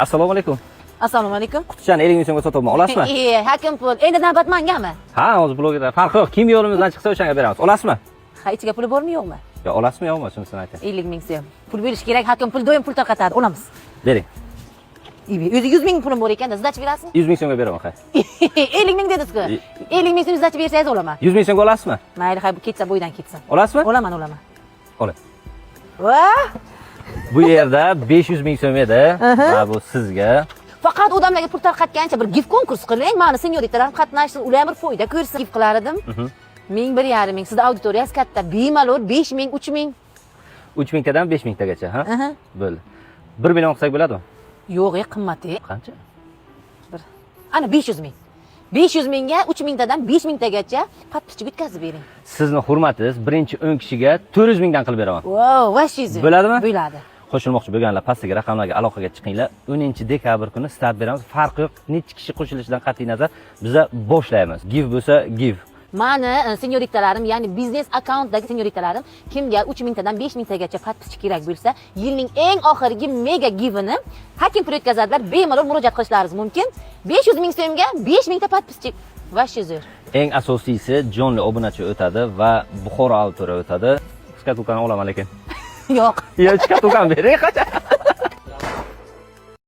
Assalomu alaykum. Assalomu alaykum. Qutichani 50 ming so'mga sotyapman. Olasizmi? Hakim pul. Endi navbat mengami? Ha, hozir blogerlar farqi yo'q. Kim yo'limizdan chiqsa o'shanga beramiz. Olasizmi? Ha, ichiga puli bormi yo'qmi? Yo, olasizmi yo'qmi? Shunisini ayting. 50 ming so'm. Pul berish kerak. Hakim pul doim pul tarqatadi. Olamiz. Bering. O'zi 100 ming pulim bor ekan-da, sizdachi berasizmi? 100 ming so'mga beraman, ha. 50 ming dedingiz-ku. 50 ming so'm sizdachi bersangiz olaman. 100 ming so'mga olasizmi? Mayli, bu ketsa bo'ydan ketsin. Olasizmi? Olaman. Oling. Va! Bu yerda 500 ming so'm edi. Va bu sizga. Faqat odamlarga pul tarqatgancha bir gift konkurs qiling. Mani senyoritalar qatnashsin, ular bir foyda ko'rsin. Gift qilar edim. 1.5 ming. Sizda auditoriyasi katta. Bemalol 5 ming, 3 ming. 3 mingtadan 5 mingtagacha, ha? Bo'ldi. 1 million qilsak bo'ladimi? Yo'q, qimmat. Qancha? Ana 500 ming. 500 mingga 3 mingtadan 5 mingtagacha подписчик o'tkazib bering. Sizni hurmatingiz birinchi 10 kishiga 400 mingdan qilib beraman. Wow, vashiz. Bo'ladimi? Bo'ladi. Qo'shilmoqchi bo'lganlar pastdagi raqamlarga aloqaga chiqinglar. 10-dekabr kuni start beramiz. Farqi yo'q. Necha kishi qo'shilishidan qat'iy nazar biza boshlaymiz. Give bo'lsa give. Mani senyoritalarim, ya'ni biznes akkauntdagi senyoritalarim kimga 3 mingtadan 5 mingtagacha подписчик kerak bo'lsa, yilning eng oxirgi mega givini Hakim pul o'tkazadilar. Bemalol murojaat qilishlaringiz mumkin. 500 ming so'mga 5 mingta подписчик. Vashiz. Eng asosiysi jonli obunachi o'tadi va Buxoro autori o'tadi. Skatulkani olaman lekin. Yo'q. Yo, skatulkani bering, qachon?